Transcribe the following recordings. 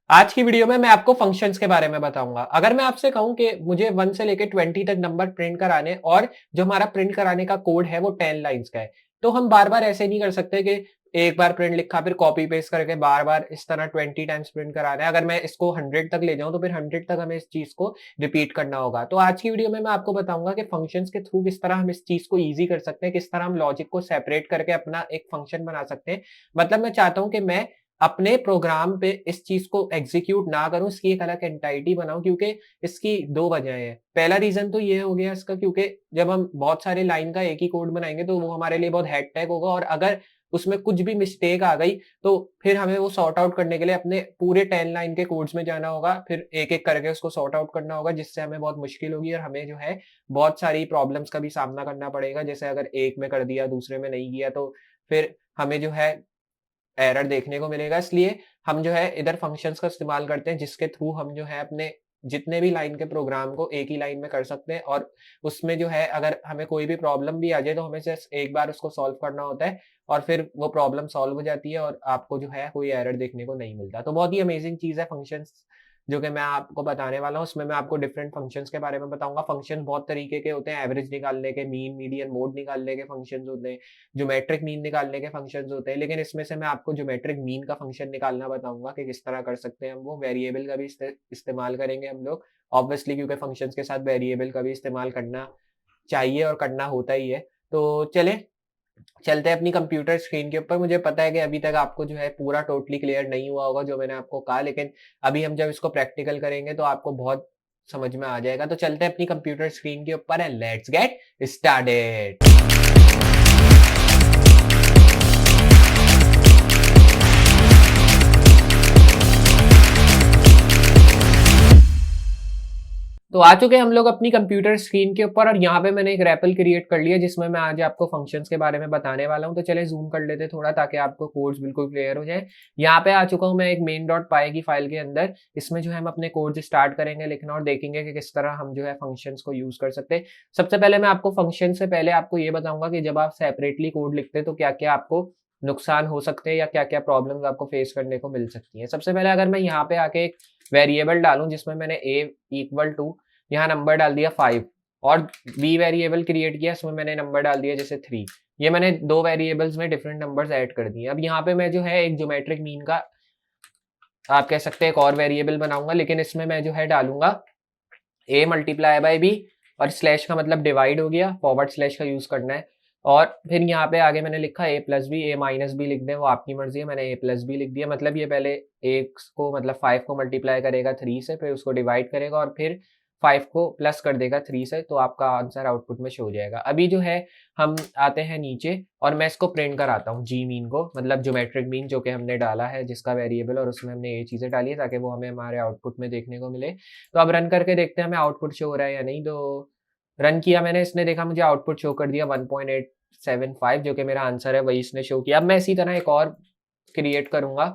आज की वीडियो में मैं आपको फंक्शंस के बारे में बताऊंगा। अगर मैं आपसे कहूं कि मुझे 1 से लेके 20 तक नंबर प्रिंट कराने और जो हमारा प्रिंट कराने का कोड है वो 10 लाइंस का है, तो हम बार-बार ऐसे नहीं कर सकते कि एक बार प्रिंट लिखा फिर कॉपी पेस्ट करके बार-बार इस तरह 20 टाइम्स प्रिंट कराना है। अगर मैं इसको 100 तक ले जाऊं तो फिर 100 तक हमें इस चीज को रिपीट करना होगा। तो आज की वीडियो में मैं आपको बताऊंगा कि फंक्शंस के थ्रू किस तरह हम इस चीज को ईज़ी कर सकते हैं, किस तरह हम लॉजिक को सेपरेट करके अपना एक फंक्शन बना सकते हैं। मतलब मैं चाहता हूं कि मैं अपने प्रोग्राम पे इस चीज को एग्जीक्यूट ना करूं, इसकी एक अलग एंटिटी बनाऊं, क्योंकि इसकी दो वजह है। पहला रीजन तो ये हो गया इसका, क्योंकि जब हम बहुत सारे लाइन का एक ही कोड बनाएंगे तो वो हमारे लिए बहुत हेक्टिक होगा, और अगर उसमें कुछ भी मिस्टेक आ गई तो फिर हमें वो सॉर्ट आउट करने के लिए अपने पूरे 10 लाइन के कोड्स में जाना होगा, फिर एक एक करके उसको सॉर्ट आउट करना होगा, जिससे हमें बहुत मुश्किल होगी और हमें जो है बहुत सारी प्रॉब्लम्स का भी सामना करना पड़ेगा। जैसे अगर एक में कर दिया दूसरे में नहीं किया तो फिर हमें जो है एरर देखने को मिलेगा। इसलिए हम जो है इधर फंक्शंस का इस्तेमाल करते हैं, जिसके थ्रू हम जो है अपने जितने भी लाइन के प्रोग्राम को एक ही लाइन में कर सकते हैं, और उसमें जो है अगर हमें कोई भी प्रॉब्लम भी आ जाए तो हमें सिर्फ एक बार उसको सॉल्व करना होता है और फिर वो प्रॉब्लम सॉल्व हो जाती है और आपको जो है कोई एरर देखने को नहीं मिलता। तो बहुत ही अमेजिंग चीज़ है फंक्शंस, जो कि मैं आपको बताने वाला हूँ। उसमें मैं आपको डिफरेंट फंक्शंस के बारे में बताऊँगा। फंक्शन बहुत तरीके के होते हैं, एवरेज निकालने के, मीन, मीडियन, मोड निकालने के फंक्शंस होते हैं, ज्योमेट्रिक मीन निकालने के फंक्शंस होते हैं। लेकिन इसमें से मैं आपको ज्योमेट्रिक मीन का फंक्शन निकालना बताऊँगा कि किस तरह कर सकते हैं हम वो। वेरिएबल का भी इस्तेमाल करेंगे हम लोग, ऑब्वियसली, क्योंकि फंक्शंस के साथ वेरिएबल का भी इस्तेमाल करना चाहिए और करना होता ही है। तो चलें, चलते हैं अपनी कंप्यूटर स्क्रीन के ऊपर। मुझे पता है कि अभी तक आपको जो है पूरा टोटली क्लियर नहीं हुआ होगा जो मैंने आपको कहा, लेकिन अभी हम जब इसको प्रैक्टिकल करेंगे तो आपको बहुत समझ में आ जाएगा। तो चलते हैं अपनी कंप्यूटर स्क्रीन के ऊपर एंड लेट्स गेट स्टार्टेड। तो आ चुके हैं हम लोग अपनी कंप्यूटर स्क्रीन के ऊपर, और यहाँ पे मैंने एक रैपल क्रिएट कर लिया जिसमें मैं आज आपको फंक्शंस के बारे में बताने वाला हूँ। तो चले जूम कर लेते थोड़ा ताकि आपको कोड्स बिल्कुल क्लियर हो जाए। यहाँ पे आ चुका हूँ मैं एक मेन डॉट पाई की फाइल के अंदर। इसमें जो है हम अपने कोड्स स्टार्ट करेंगे लिखना और देखेंगे कि किस तरह हम जो है फंक्शंस को यूज कर सकते हैं। सबसे पहले मैं आपको फंक्शन से पहले आपको ये बताऊंगा कि जब आप सेपरेटली कोड लिखते हैं तो क्या क्या आपको नुकसान हो सकते हैं या क्या क्या प्रॉब्लम्स आपको फेस करने को मिल सकती है। सबसे पहले अगर मैं यहाँ पे आके एक वेरिएबल डालूं जिसमें मैंने a इक्वल टू यहाँ नंबर डाल दिया 5 और बी वेरिएबल क्रिएट किया, इसमें मैंने नंबर डाल दिया जैसे 3। ये मैंने दो वेरिएबल्स में डिफरेंट नंबर्स ऐड कर दिए। अब यहाँ पे मैं जो है एक ज्योमेट्रिक मीन का आप कह सकते हैं एक और वेरिएबल बनाऊंगा, लेकिन इसमें मैं जो है डालूंगा a मल्टीप्लाई बाय b, और स्लैश का मतलब डिवाइड हो गया, फॉरवर्ड स्लैश का यूज करना है। और फिर यहाँ पे आगे मैंने लिखा a plus b, a minus b लिख दें वो आपकी मर्जी है, मैंने a प्लस बी लिख दिया। मतलब ये पहले एक को मतलब 5 को मल्टीप्लाई करेगा 3 से, फिर उसको डिवाइड करेगा और फिर 5 को प्लस कर देगा 3 से, तो आपका आंसर आउटपुट में शो हो जाएगा। अभी जो है हम आते हैं नीचे और मैं इसको प्रिंट कराता हूँ जी मीन को, मतलब ज्योमेट्रिक मीन जो कि हमने डाला है जिसका वेरिएबल, और उसमें हमने ये चीज़ें डाली है ताकि वो हमें हमारे आउटपुट में देखने को मिले। तो अब रन करके देखते हैं हमें आउटपुट शो हो रहा है या नहीं। तो रन किया मैंने, इसने देखा मुझे आउटपुट शो कर दिया 1.875, जो कि मेरा आंसर है वही इसने शो किया। अब मैं इसी तरह एक और क्रिएट करूंगा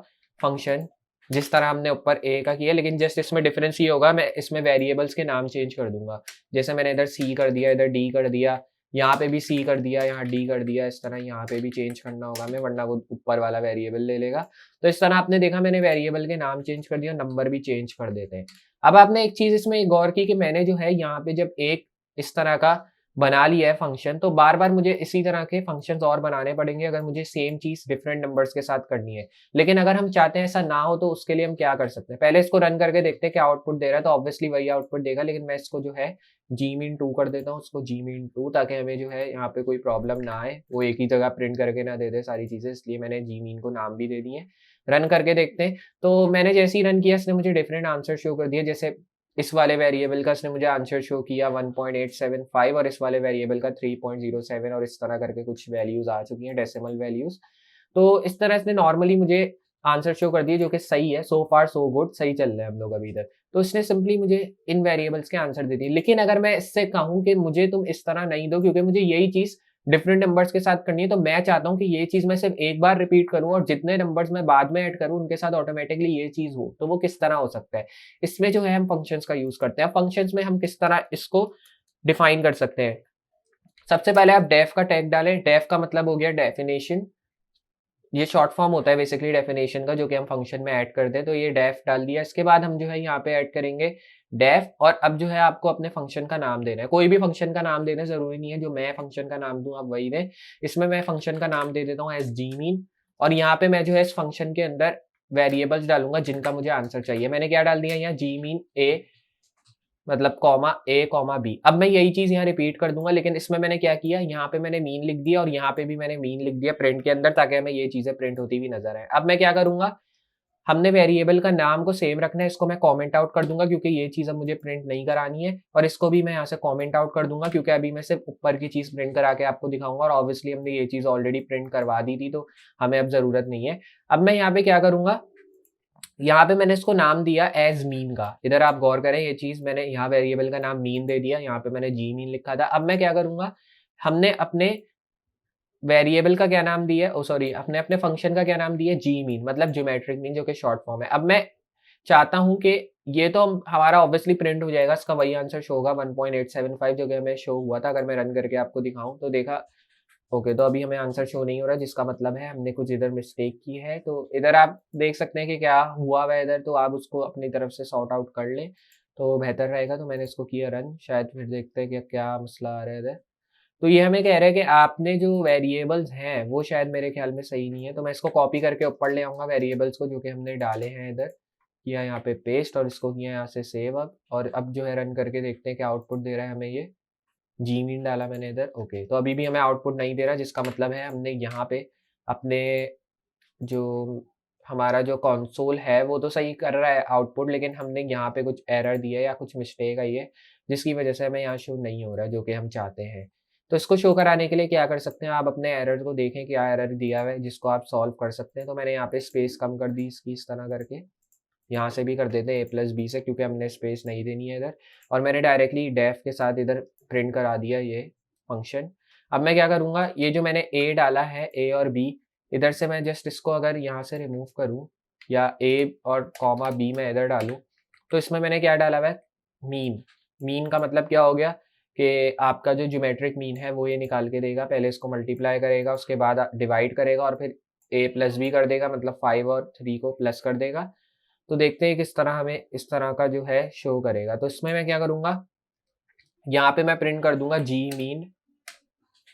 फंक्शन जिस तरह हमने ऊपर ए का किया, लेकिन जस्ट इसमें डिफरेंस ये होगा, मैं इसमें वेरिएबल्स के नाम चेंज कर दूंगा। जैसे मैंने इधर सी कर दिया, इधर डी कर दिया, यहाँ पे भी सी कर दिया, यहाँ डी कर दिया, इस तरह यहाँ पे भी चेंज करना होगा हमें, वरना वो ऊपर वाला वेरिएबल ले लेगा। तो इस तरह आपने देखा मैंने वेरिएबल के नाम चेंज कर दिया, नंबर भी चेंज कर देते हैं। अब आपने एक चीज इसमें गौर की कि मैंने जो है यहाँ पे जब एक इस तरह का बना लिया है फंक्शन, तो बार बार मुझे इसी तरह के फंक्शंस और बनाने पड़ेंगे अगर मुझे सेम चीज डिफरेंट नंबर्स के साथ करनी है। लेकिन अगर हम चाहते हैं ऐसा ना हो तो उसके लिए हम क्या कर सकते हैं, पहले इसको रन करके देखते हैं क्या आउटपुट दे रहा है। तो ऑब्वियसली वही आउटपुट देगा, लेकिन मैं इसको जो है gmin2 कर देता हूँ, उसको gmin2, ताकि हमें जो है यहाँ पे कोई प्रॉब्लम ना आए, वो एक ही जगह प्रिंट करके ना दे दे सारी चीजें, इसलिए मैंने gmin को नाम भी दे दिए। रन करके देखते हैं। तो मैंने जैसे ही रन किया इसने मुझे डिफरेंट आंसर शो कर दिया। जैसे इस वाले वेरिएबल का इसने मुझे आंसर शो किया 1.875 और इस वाले वेरिएबल का 3.07, और इस तरह करके कुछ वैल्यूज आ चुकी हैं, डेसिमल वैल्यूज। तो इस तरह इसने नॉर्मली मुझे आंसर शो कर दिए, जो कि सही है। सो फार सो गुड, सही चल रहे हैं हम लोग अभी तक। तो इसने सिंपली मुझे इन वेरिएबल्स के आंसर दे दिए। लेकिन अगर मैं इससे कहूँ कि मुझे तुम इस तरह नहीं दो, क्योंकि मुझे यही चीज डिफरेंट नंबर्स के साथ करनी है, तो मैं चाहता हूँ कि ये चीज मैं सिर्फ एक बार रिपीट करूँ और जितने नंबर्स मैं बाद में ऐड करूँ उनके साथ ऑटोमेटिकली ये चीज हो। तो वो किस तरह हो सकता है, इसमें जो है हम फंक्शंस का यूज करते हैं। फंक्शंस में हम किस तरह इसको डिफाइन कर सकते हैं। सबसे पहले आप डेफ का टैग डालें। डेफ का मतलब हो गया डेफिनेशन, ये शॉर्ट फॉर्म होता है बेसिकली डेफिनेशन का, जो कि हम फंक्शन में ऐड करते हैं। तो ये डेफ डाल दिया, इसके बाद हम जो है यहाँ पे ऐड करेंगे डेफ, और अब जो है आपको अपने फंक्शन का नाम देना है। कोई भी फंक्शन का नाम देना जरूरी नहीं है, जो मैं फंक्शन का नाम दूं आप वही दें। इसमें मैं फंक्शन का नाम दे देता हूँ एस जी मीन, और यहाँ पे मैं जो है इस फंक्शन के अंदर वेरिएबल्स डालूंगा जिनका मुझे आंसर चाहिए। मैंने क्या डाल दिया यहाँ, जी मीन ए, मतलब कॉमा ए कॉमा बी। अब मैं यही चीज यहाँ रिपीट कर दूंगा, लेकिन इसमें मैंने क्या किया, यहाँ पे मैंने मीन लिख दिया और यहाँ पे भी मैंने मीन लिख दिया प्रिंट के अंदर, ताकि हमें ये चीजें प्रिंट होती हुई नजर आए। अब मैं क्या करूंगा, हमने वेरिएबल का नाम को सेम रखना है, इसको मैं कमेंट आउट कर दूंगा क्योंकि ये चीज अब मुझे प्रिंट नहीं करानी है, और इसको भी मैं यहाँ से कमेंट आउट कर दूंगा क्योंकि अभी मैं सिर्फ ऊपर की चीज प्रिंट करा के आपको दिखाऊंगा, और ऑब्वियसली हमने ये चीज ऑलरेडी प्रिंट करवा दी थी तो हमें अब जरूरत नहीं है। अब मैं यहाँ पे क्या करूंगा, यहाँ पे मैंने इसको नाम दिया एज मीन का। इधर आप गौर करें, ये चीज मैंने यहाँ वेरिएबल का नाम मीन दे दिया, यहाँ पे मैंने जी मीन लिखा था। अब मैं क्या करूंगा, हमने अपने वेरिएबल का क्या नाम दिया, ओ सॉरी, अपने अपने फंक्शन का क्या नाम दिया, जी मीन, मतलब ज्योमेट्रिक मीन, जो कि शॉर्ट फॉर्म है। अब मैं चाहता हूं कि ये तो हमारा ऑब्वियसली प्रिंट हो जाएगा, इसका वही आंसर शो होगा 1.875 जो कि हमें शो हुआ था। अगर मैं रन करके आपको दिखाऊं तो देखा, ओके, तो अभी हमें आंसर शो नहीं हो रहा, जिसका मतलब है हमने कुछ इधर मिस्टेक की है। तो इधर आप देख सकते हैं कि क्या हुआ हुआ है इधर, तो आप उसको अपनी तरफ से सॉर्ट आउट कर लें तो बेहतर रहेगा। तो मैंने इसको किया रन, शायद फिर देखते हैं कि क्या मसला आ रहा है इधर। तो ये हमें कह रहा है कि आपने जो वेरिएबल्स हैं वो शायद मेरे ख्याल में सही नहीं है, तो मैं इसको कॉपी करके ऊपर ले आऊंगा वेरिएबल्स को जो कि हमने डाले हैं इधर, किया यहाँ पे पेस्ट और इसको किया यहाँ से सेव। अब और अब जो है रन करके देखते हैं क्या आउटपुट दे रहा है हमें। ये जी मीन डाला मैंने इधर, ओके, तो अभी भी हमें आउटपुट नहीं दे रहा, जिसका मतलब है हमने यहाँ पे अपने जो हमारा जो कंसोल है वो तो सही कर रहा है आउटपुट, लेकिन हमने यहाँ पे कुछ एरर दिया है या कुछ मिस्टेक आई है जिसकी वजह से हमें यहाँ शो नहीं हो रहा है जो कि हम चाहते हैं। तो इसको शो कराने के लिए क्या कर सकते हैं, आप अपने एरर को देखें क्या एरर दिया हुआ है जिसको आप सॉल्व कर सकते हैं। तो मैंने यहाँ पे स्पेस कम कर दी इसकी, इस तरह करके यहाँ से भी कर देते हैं a+b से, क्योंकि हमने स्पेस नहीं देनी है इधर, और मैंने डायरेक्टली डेफ के साथ इधर प्रिंट करा दिया ये फंक्शन। अब मैं क्या करूँगा, ये जो मैंने a डाला है, a और b, इधर से मैं जस्ट इसको अगर यहाँ से रिमूव करूँ या a और कॉमा b मैं इधर डालूँ, तो इसमें मैंने क्या डाला हुआ है, मीन। मीन का मतलब क्या हो गया कि आपका जो ज्योमेट्रिक मीन है वो ये निकाल के देगा, पहले इसको मल्टीप्लाई करेगा, उसके बाद डिवाइड करेगा और फिर a+b कर देगा, मतलब 5 और 3 को प्लस कर देगा। तो देखते हैं किस तरह हमें इस तरह का जो है शो करेगा। तो इसमें मैं क्या करूंगा, यहाँ पे मैं प्रिंट कर दूंगा जी मीन।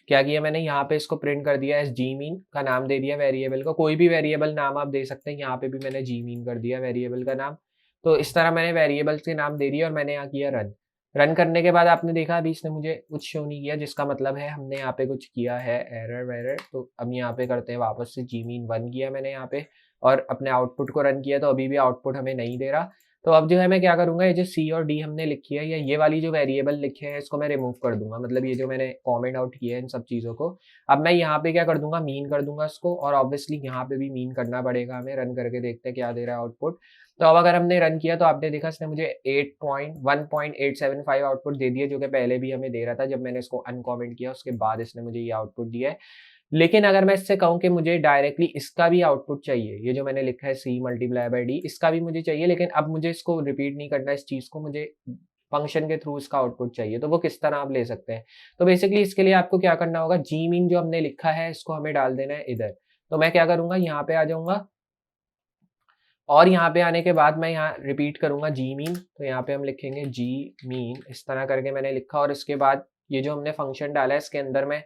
क्या किया मैंने, यहाँ पे इसको प्रिंट कर दिया एस जी मीन का नाम दे दिया वेरिएबल को, कोई भी वेरिएबल नाम आप दे सकते हैं, यहाँ पे भी मैंने जी मीन कर दिया वेरिएबल का नाम। तो इस तरह मैंने वेरिएबल्स के नाम दे दिए और मैंने यहाँ किया रन। रन करने के बाद आपने देखा अभी इसने मुझे कुछ शो नहीं किया, जिसका मतलब है हमने यहाँ पे कुछ किया है एरर वेरर। तो अब यहाँ पे करते हैं वापस से, जी मीन 1 किया मैंने यहाँ पे और अपने आउटपुट को रन किया, तो अभी भी आउटपुट हमें नहीं दे रहा। तो अब जो है मैं क्या करूंगा, ये जो सी और डी हमने लिखी है या ये वाली जो वेरिएबल लिखे हैं इसको मैं रिमूव कर दूंगा, मतलब ये जो मैंने कमेंट आउट किया है इन सब चीज़ों को। अब मैं यहाँ पे क्या कर दूंगा, मीन कर दूंगा इसको, और ऑब्वियसली यहाँ पे भी मीन करना पड़ेगा हमें। रन करके देखते हैं क्या दे रहा है आउटपुट। तो अब अगर हमने रन किया तो आपने देखा इसने मुझे 1.875 आउटपुट दे दिया, जो कि पहले भी हमें दे रहा था जब मैंने इसको अनकॉमेंट किया, उसके बाद इसने मुझे ये आउटपुट दिया है। लेकिन अगर मैं इससे कहूँ कि मुझे डायरेक्टली इसका भी आउटपुट चाहिए, ये जो मैंने लिखा है c मल्टीप्लाई बाई डी, इसका भी मुझे चाहिए, लेकिन अब मुझे इसको रिपीट नहीं करना इस चीज़ को, मुझे फंक्शन के थ्रू इसका आउटपुट चाहिए। तो वो किस तरह आप ले सकते हैं, तो बेसिकली इसके लिए आपको क्या करना होगा, जी मीन जो हमने लिखा है इसको हमें डाल देना है इधर। तो मैं क्या करूंगा, यहाँ पे आ जाऊंगा और यहाँ पे आने के बाद मैं यहाँ रिपीट करूंगा जी मीन। तो यहाँ पे हम लिखेंगे जी मीन, इस तरह करके मैंने लिखा, और इसके बाद ये जो हमने फंक्शन डाला है इसके अंदर मैं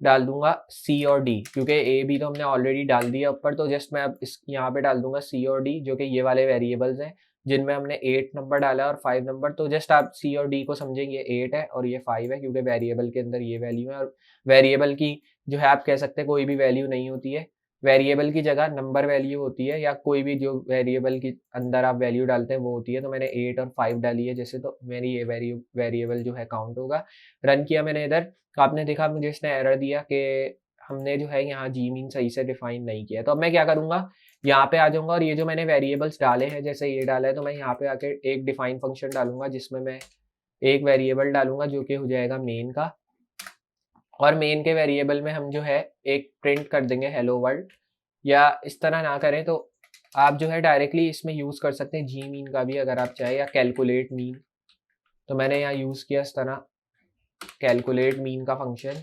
डाल दूंगा सी और डी, क्योंकि ए बी तो हमने ऑलरेडी डाल दिया ऊपर। तो जस्ट मैं अब इस यहाँ पे डाल दूंगा सी और डी, जो कि ये वाले वेरिएबल्स हैं जिनमें हमने 8 नंबर डाला है और 5 नंबर। तो जस्ट आप सी और डी को समझेंगे, 8 है और ये 5 है, क्योंकि वेरिएबल के अंदर ये वैल्यू है, और वेरिएबल की जो है आप कह सकते हैं कोई भी वैल्यू नहीं होती है, वेरिएबल की जगह नंबर वैल्यू होती है, या कोई भी जो वेरिएबल के अंदर आप वैल्यू डालते हैं वो होती है। तो मैंने 8 और 5 डाली है जैसे, तो मेरी ये वेरिएबल जो है काउंट होगा। रन किया मैंने इधर, तो आपने देखा मुझे इसने एरर दिया कि हमने जो है यहाँ जी मीन सही से डिफाइन नहीं किया। तो अब मैं क्या करूँगा, यहाँ पे आ जाऊँगा और ये जो मैंने वेरिएबल्स डाले हैं, जैसे ये डाला है, तो मैं यहाँ पे आके एक डिफाइन फंक्शन डालूंगा जिसमें मैं एक वेरिएबल डालूंगा जो कि हो जाएगा मेन का, और मेन के वेरिएबल में हम जो है एक प्रिंट कर देंगे हेलो वर्ल्ड। या इस तरह ना करें तो आप जो है डायरेक्टली इसमें यूज़ कर सकते हैं जी मीन का भी अगर आप चाहें, या कैलकुलेट मीन। तो मैंने यहाँ यूज़ किया इस तरह कैलकुलेट मीन का फंक्शन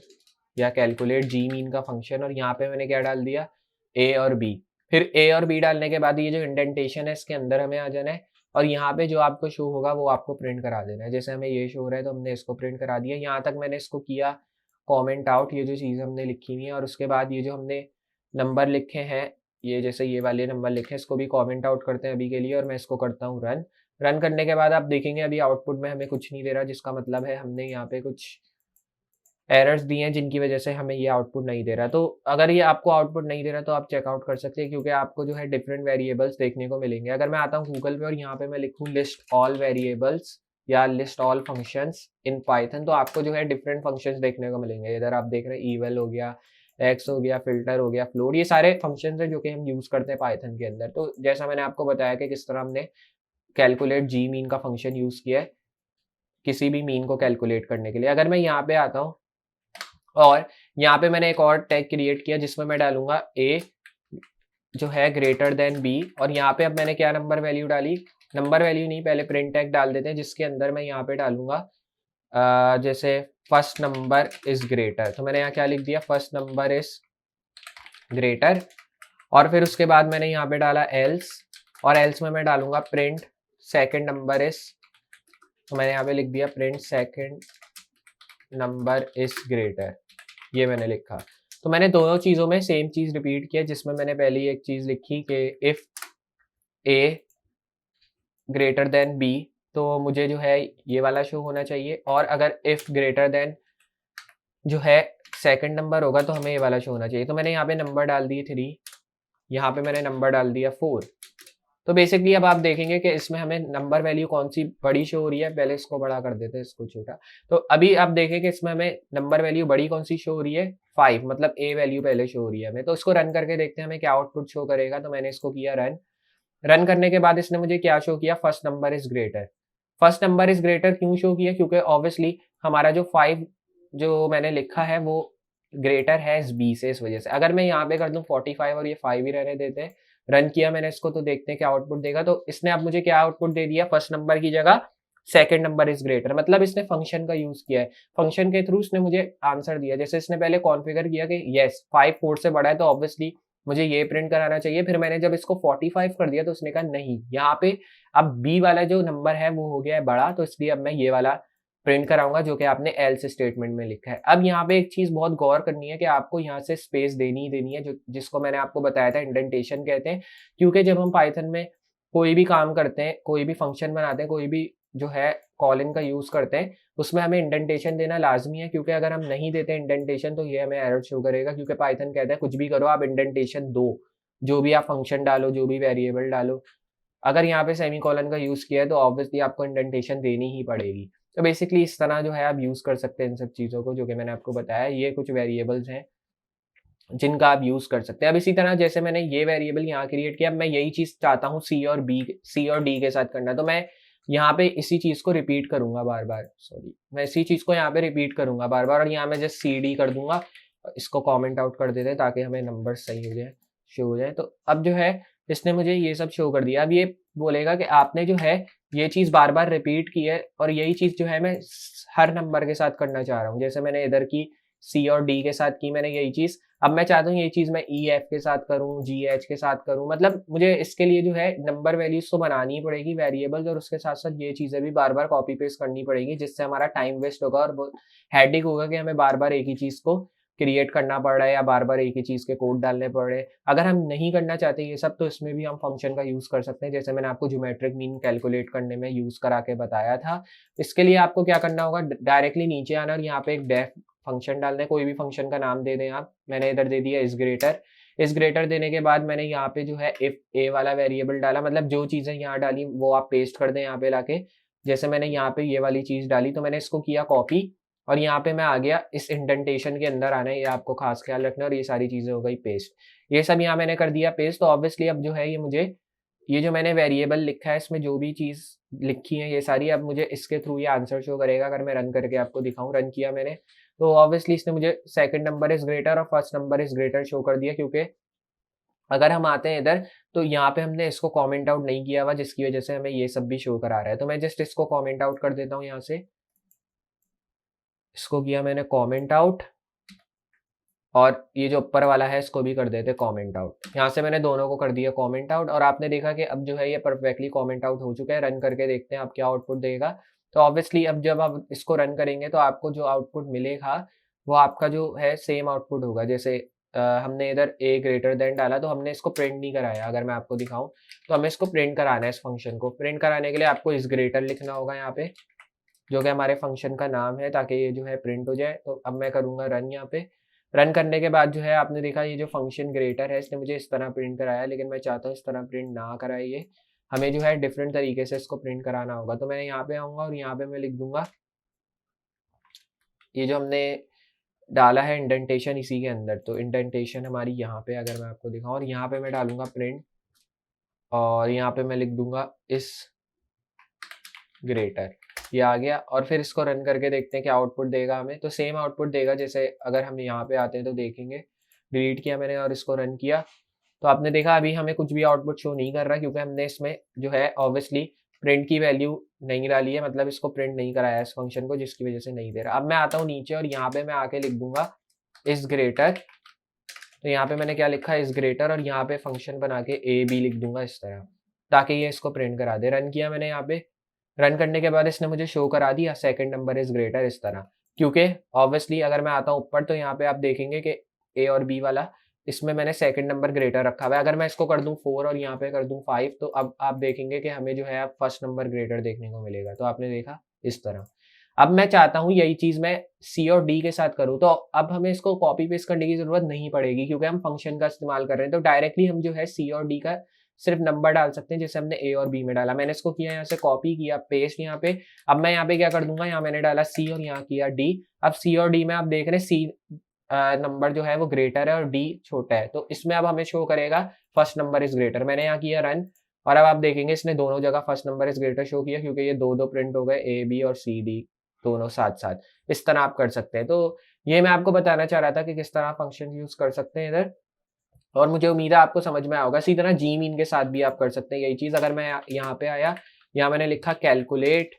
या कैलकुलेट जी मीन का फंक्शन, और यहाँ पे मैंने क्या डाल दिया, ए और बी। फिर ए और बी डालने के बाद ये जो इंडेंटेशन है इसके अंदर हमें आ जाना है और यहाँ पे जो आपको शो होगा वो आपको प्रिंट करा देना है। जैसे हमें ये शो हो रहा है तो हमने इसको प्रिंट करा दिया। यहाँ तक मैंने इसको किया कमेंट आउट, ये जो चीज़ हमने लिखी हुई है, और उसके बाद ये जो हमने नंबर लिखे हैं, ये जैसे ये वाले नंबर लिखे हैं, इसको भी कमेंट आउट करते हैं अभी के लिए और मैं इसको करता हूँ रन। रन करने के बाद आप देखेंगे अभी आउटपुट में हमें कुछ नहीं दे रहा, जिसका मतलब है हमने यहाँ पे कुछ एरर्स दिए हैं जिनकी वजह से हमें ये आउटपुट नहीं दे रहा। तो अगर ये आपको आउटपुट नहीं दे रहा तो आप चेकआउट कर सकते हैं, क्योंकि आपको जो है डिफरेंट वेरिएबल्स देखने को मिलेंगे। अगर मैं आता हूँ गूगल पे और यहाँ पे मैं लिखूँ लिस्ट ऑल वेरिएबल्स या list all functions in Python, तो आपको जो है डिफरेंट फंक्शंस देखने को मिलेंगे। इधर आप देख रहे हैं ईवल हो गया, एक्स हो गया, फिल्टर हो गया, फ्लोट, ये सारे फंक्शंस हैं जो कि हम यूज करते हैं पाइथन के अंदर। तो जैसा मैंने आपको बताया कि किस तरह हमने कैलकुलेट जी मीन का फंक्शन यूज किया है किसी भी मीन को कैलकुलेट करने के लिए। अगर मैं यहाँ पे आता हूँ और यहाँ पे मैंने एक और टैग क्रिएट किया जिसमें मैं डालूंगा ए जो है ग्रेटर देन बी, और यहाँ पे अब मैंने क्या नंबर वैल्यू डाली, नंबर वैल्यू नहीं, पहले प्रिंट टैग डाल देते हैं जिसके अंदर मैं यहाँ पे डालूंगा जैसे फर्स्ट नंबर इज ग्रेटर। तो मैंने यहाँ क्या लिख दिया, फर्स्ट नंबर इज ग्रेटर, और फिर उसके बाद मैंने यहाँ पे डाला एल्स, और एल्स में मैं डालूंगा प्रिंट सेकेंड नंबर इज, तो मैंने यहाँ पे लिख दिया print second number is greater, ये मैंने लिखा। तो मैंने दोनों चीज़ों में सेम चीज़ रिपीट किया, जिसमें मैंने पहली एक चीज़ लिखी कि if a greater than b तो मुझे जो है ये वाला शो होना चाहिए, और अगर इफ़ ग्रेटर देन जो है सेकंड नंबर होगा तो हमें ये वाला शो होना चाहिए। तो मैंने यहाँ पे नंबर डाल दिए 3, यहाँ पे मैंने नंबर डाल दिया 4। तो बेसिकली अब आप देखेंगे कि इसमें हमें नंबर वैल्यू कौन सी बड़ी शो हो रही है, पहले इसको बड़ा कर देते हैं इसको छोटा। तो अभी आप देखें कि इसमें हमें नंबर वैल्यू बड़ी कौन सी शो हो रही है, 5, मतलब ए वैल्यू पहले शो हो रही है हमें। तो इसको रन करके देखते हैं हमें क्या आउटपुट शो करेगा। तो मैंने इसको किया रन। रन करने के बाद इसने मुझे क्या शो किया, first number is greater. First number is greater क्यों शो किया, क्योंकि ऑब्वियसली हमारा जो 5 जो मैंने लिखा है वो ग्रेटर है इस बी से, इस वजह से। अगर मैं यहाँ पे कर दूं 45 और ये 5 ही रहने देते हैं, रन किया मैंने इसको, तो देखते हैं क्या आउटपुट देगा। तो इसने अब मुझे क्या आउटपुट दे दिया, फर्स्ट नंबर की जगह सेकंड नंबर इज ग्रेटर, मतलब इसने फंक्शन का यूज किया है। फंक्शन के थ्रू इसने मुझे आंसर दिया। जैसे इसने पहले कॉन्फ़िगर किया कि यस 5 4 से बड़ा है तो ऑब्वियसली मुझे ये प्रिंट कराना चाहिए। फिर मैंने जब इसको 45 कर दिया तो उसने कहा नहीं, यहाँ पे अब बी वाला जो नंबर है वो हो गया है बड़ा, तो इसलिए अब मैं ये वाला प्रिंट कराऊंगा जो कि आपने एल्स स्टेटमेंट में लिखा है। अब यहाँ पे एक चीज बहुत गौर करनी है कि आपको यहाँ से स्पेस देनी ही देनी है, जो जिसको मैंने आपको बताया था इंडेंटेशन कहते हैं। क्योंकि जब हम पाइथन में कोई भी काम करते हैं, कोई भी फंक्शन बनाते हैं, कोई भी जो है कॉलन का यूज करते हैं, उसमें हमें इंडेंटेशन देना लाजमी है। क्योंकि अगर हम नहीं देते इंडेंटेशन तो ये हमें एरर शो करेगा, क्योंकि पाइथन कहता है कुछ भी करो आप इंडेंटेशन दो, जो भी आप फंक्शन डालो, जो भी वेरिएबल डालो। अगर यहाँ पे सेमीकोलन का यूज किया है तो ऑब्वियसली आपको इंडेंटेशन देनी ही पड़ेगी। तो बेसिकली इस तरह जो है आप यूज कर सकते हैं इन सब चीजों को जो कि मैंने आपको बताया। ये कुछ वेरिएबल्स हैं जिनका आप यूज कर सकते हैं। अब इसी तरह जैसे मैंने ये वेरिएबल यहाँ क्रिएट किया, अब मैं यही चीज चाहता हूँ सी और डी के साथ करना, तो मैं यहाँ पे इसी चीज को रिपीट करूंगा बार बार, सॉरी मैं इसी चीज को यहाँ पे रिपीट करूंगा बार बार, और यहाँ मैं जस्ट सी डी कर दूंगा, इसको कॉमेंट आउट कर देते हैं ताकि हमें नंबर सही हो जाए, शो हो जाए। तो अब जो है इसने मुझे ये सब शो कर दिया। अब ये बोलेगा कि आपने जो है ये चीज बार बार रिपीट की है, और यही चीज जो है मैं हर नंबर के साथ करना चाह रहा हूँ। जैसे मैंने इधर की सी और डी के साथ की मैंने यही चीज, अब मैं चाहता हूँ ये चीज मैं ई एफ के साथ करूँ, जी एच के साथ करूँ। मतलब मुझे इसके लिए जो है नंबर वैल्यूज तो बनानी ही पड़ेगी वेरिएबल्स, और उसके साथ साथ ये चीजें भी बार बार कॉपी पेस्ट करनी पड़ेगी, जिससे हमारा टाइम वेस्ट होगा और हेडेक होगा कि हमें बार बार एक ही चीज को क्रिएट करना पड़ रहा है या बार बार एक ही चीज के कोड डालने पड़ रहे हैं। अगर हम नहीं करना चाहते ये सब, तो इसमें भी हम फंक्शन का यूज कर सकते हैं, जैसे मैंने आपको ज्योमेट्रिक मीन कैलकुलेट करने में यूज करा के बताया था। इसके लिए आपको क्या करना होगा, डायरेक्टली नीचे आना और यहाँ पे एक डेफ फंक्शन डालना है, कोई भी फंक्शन का नाम दे दें आप। मैंने इधर दे दिया इस ग्रेटर। इस ग्रेटर देने के बाद मैंने यहाँ पे जो है इफ ए वाला वेरिएबल डाला, मतलब जो चीजें यहाँ डाली वो आप पेस्ट कर दें यहाँ पे लाके। जैसे मैंने यहाँ पे ये वाली चीज डाली तो मैंने इसको किया कॉपी, और यहाँ पे मैं आ गया, इस इंडेंटेशन के अंदर आना है, ये आपको खास ख्याल रखना है, और ये सारी चीजें हो गई पेस्ट। ये सब यहाँ मैंने कर दिया पेस्ट। तो ऑब्वियसली अब जो है ये मुझे ये जो मैंने वेरिएबल लिखा है इसमें जो भी चीज लिखी है ये सारी, अब मुझे इसके थ्रू ये आंसर शो करेगा। अगर मैं रन करके आपको दिखाऊं, रन किया मैंने तो ऑब्वियसली इसने मुझे सेकंड नंबर इज ग्रेटर और first number is greater show कर दिया। क्योंकि अगर हम आते हैं इधर तो यहाँ पे हमने इसको कमेंट आउट नहीं किया हुआ, जिसकी वजह से हमें ये सब भी शो करा रहा है। तो मैं जस्ट इसको कमेंट आउट कर देता हूँ यहाँ से, इसको किया मैंने कमेंट आउट, और ये जो ऊपर वाला है इसको भी कर देते कमेंट आउट। यहाँ से मैंने दोनों को कर दिया कमेंट आउट और आपने देखा कि अब जो है ये परफेक्टली कमेंट आउट हो चुका है। रन करके देखते हैं आप क्या आउटपुट देगा। तो ऑब्वियसली अब जब आप इसको रन करेंगे तो आपको जो आउटपुट मिलेगा वो आपका जो है सेम आउटपुट होगा। जैसे हमने इधर ए ग्रेटर देन डाला तो हमने इसको प्रिंट नहीं कराया। अगर मैं आपको दिखाऊं तो हमें इसको प्रिंट कराना है। इस फंक्शन को प्रिंट कराने के लिए आपको इस ग्रेटर लिखना होगा यहाँ पे, जो कि हमारे फंक्शन का नाम है, ताकि ये जो है प्रिंट हो जाए। तो अब मैं करूँगा रन। यहाँ पे रन करने के बाद जो है आपने देखा ये जो फंक्शन ग्रेटर है इसने मुझे इस तरह प्रिंट कराया, लेकिन मैं चाहता हूँ इस तरह प्रिंट ना कराए। ये हमें जो है डिफरेंट तरीके से इसको प्रिंट कराना होगा। तो मैं यहाँ पे आऊँगा और यहाँ पे मैं लिख दूंगा ये जो हमने डाला है इंडेंटेशन इसी के अंदर। तो इंडेंटेशन हमारी यहाँ पे अगर मैं आपको दिखाऊँ और यहाँ पे मैं डालूंगा प्रिंट और यहाँ पे मैं लिख दूंगा इस ग्रेटर। ये आ गया और फिर इसको रन करके देखते हैं क्या आउटपुट देगा हमें। तो सेम आउटपुट देगा जैसे अगर हम यहाँ पे आते हैं तो देखेंगे। डिलीट किया मैंने और इसको रन किया तो आपने देखा अभी हमें कुछ भी आउटपुट शो नहीं कर रहा, क्योंकि हमने इसमें जो है ऑब्वियसली प्रिंट की वैल्यू नहीं डाली है, मतलब इसको प्रिंट नहीं कराया इस फंक्शन को, जिसकी वजह से नहीं दे रहा। अब मैं आता हूँ नीचे और यहाँ पे मैं आके लिख दूंगा इस ग्रेटर। तो यहाँ पे मैंने क्या लिखा है इस ग्रेटर और यहाँ पे फंक्शन बना के ए बी लिख दूंगा इस तरह, ताकि ये इसको प्रिंट करा दे। रन किया मैंने यहाँ पे। रन करने के बाद इसने मुझे शो करा दिया सेकंड नंबर इज ग्रेटर इस तरह, क्योंकि ऑब्वियसली अगर मैं आता हूँ ऊपर तो यहाँ पे आप देखेंगे कि ए और बी वाला इसमें मैंने सेकंड नंबर ग्रेटर रखा हुआ है। अगर मैं इसको कर दूं 4 और यहाँ पे कर दूं 5 तो अब आप देखेंगे कि हमें जो है अब फर्स्ट नंबर ग्रेटर देखने को मिलेगा। तो आपने देखा इस तरह। अब मैं चाहता हूँ यही चीज मैं सी और डी के साथ करूँ, तो अब हमें इसको कॉपी पेस्ट करने की जरूरत नहीं पड़ेगी, क्योंकि हम फंक्शन का इस्तेमाल कर रहे हैं। तो डायरेक्टली हम जो है सी और डी का सिर्फ नंबर डाल सकते हैं, जैसे हमने ए और बी में डाला। मैंने इसको किया यहाँ से कॉपी किया पेस्ट यहाँ पे। अब मैं यहाँ पे क्या कर दूंगा, यहाँ मैंने डाला सी और यहाँ किया डी। अब सी और डी में आप देख रहे हैं सी नंबर जो है वो ग्रेटर है और डी छोटा है, तो इसमें अब हमें शो करेगा फर्स्ट नंबर इज ग्रेटर। मैंने यहाँ किया रन और अब आप देखेंगे इसने दोनों जगह first number is greater show किया, क्योंकि ये दो दो प्रिंट हो गए ए बी और सी डी दोनों साथ साथ। इस तरह आप कर सकते हैं। तो ये मैं आपको बताना चाह रहा था कि किस तरह फंक्शन यूज कर सकते हैं इधर, और मुझे उम्मीद है आपको समझ में आया होगा। इसी तरह जी मीन के साथ भी आप कर सकते हैं यही चीज। अगर मैं यहाँ पे आया, यहाँ मैंने लिखा कैलकुलेट,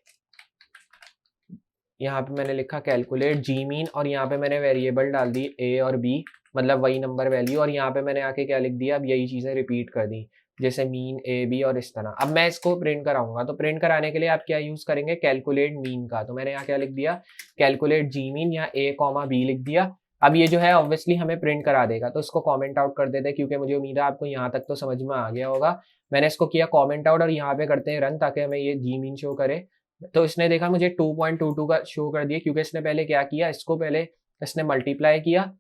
यहाँ पे मैंने लिखा कैलकुलेट जी मीन और यहाँ पे मैंने वेरिएबल डाल दी ए और बी, मतलब वही नंबर वैल्यू, और यहाँ पे मैंने आके क्या लिख दिया, अब यही चीजें रिपीट कर दी जैसे मीन ए बी और इस तरह। अब मैं इसको प्रिंट कराऊंगा, तो प्रिंट कराने के लिए आप क्या यूज करेंगे, कैलकुलेट मीन का। तो मैंने यहाँ क्या लिख दिया, कैलकुलेट जी मीन, यहाँ ए कॉमा बी लिख दिया। अब ये जो है ऑब्वियसली हमें प्रिंट करा देगा, तो इसको कमेंट आउट कर देते हैं, क्योंकि मुझे उम्मीद है आपको यहाँ तक तो समझ में आ गया होगा। मैंने इसको किया कमेंट आउट और यहाँ पे करते हैं रन, ताकि हमें ये जी मीन शो करे। तो इसने देखा मुझे 2.22 का शो कर दिया, क्योंकि इसने पहले क्या किया, इसको पहले इसने मल्टीप्लाई किया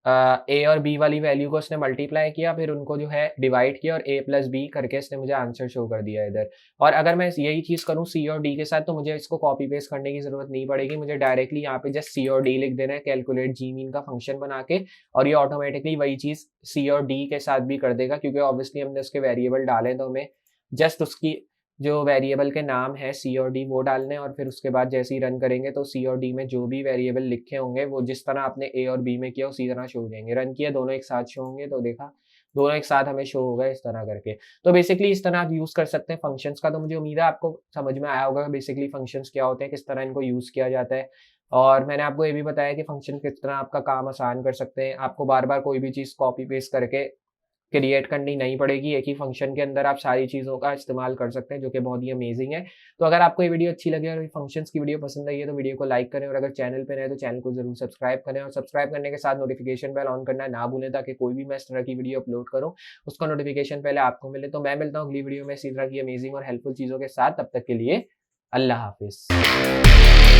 ए और बी वाली वैल्यू को इसने मल्टीप्लाई किया, फिर उनको जो है डिवाइड किया और ए प्लस बी करके इसने मुझे आंसर शो कर दिया इधर। और अगर मैं यही चीज़ करूँ सी और डी के साथ, तो मुझे इसको कॉपी पेस्ट करने की जरूरत नहीं पड़ेगी। मुझे डायरेक्टली यहाँ पे जस्ट सी और डी लिख देना है कैलकुलेट जी मीन का फंक्शन बना के, और ये ऑटोमेटिकली वही चीज़ सी और डी के साथ भी कर देगा, क्योंकि ऑब्वियसली हमने उसके वेरिएबल डाले, तो हमें जस्ट उसकी जो वेरिएबल के नाम है सी और डी वो डालने, और फिर उसके बाद जैसे ही रन करेंगे तो सी और डी में जो भी वेरिएबल लिखे होंगे वो जिस तरह आपने ए और बी में किया उसी तरह शो हो जाएंगे। रन किया दोनों एक साथ शो होंगे, तो देखा दोनों एक साथ हमें शो होगा इस तरह करके। तो बेसिकली इस तरह आप यूज कर सकते हैं फंक्शंस का। तो मुझे उम्मीद है आपको समझ में आया होगा बेसिकली फंक्शंस क्या होते हैं, किस तरह इनको यूज किया जाता है। और मैंने आपको ये भी बताया कि फंक्शन किस तरह आपका काम आसान कर सकते हैं। आपको बार बार कोई भी चीज़ कॉपी पेस्ट करके क्रिएट करनी नहीं पड़ेगी, एक ही फंक्शन के अंदर आप सारी चीज़ों का इस्तेमाल कर सकते हैं, जो कि बहुत ही अमेजिंग है। तो अगर आपको ये वीडियो अच्छी लगी और फंक्शंस की वीडियो पसंद आई है तो वीडियो को लाइक करें, और अगर चैनल पे नए तो चैनल को जरूर सब्सक्राइब करें, और सब्सक्राइब करने के साथ नोटिफिकेशन बेल ऑन करना ना भूलें, ताकि कोई भी मैं इस तरह की वीडियो अपलोड करूँ उसका नोटिफिकेशन पहले आपको मिले। तो मैं मिलता हूँ अगली वीडियो में इसी तरह की अमेजिंग और हेल्पफुल चीज़ों के साथ। तब तक के लिए अल्लाह हाफिज़।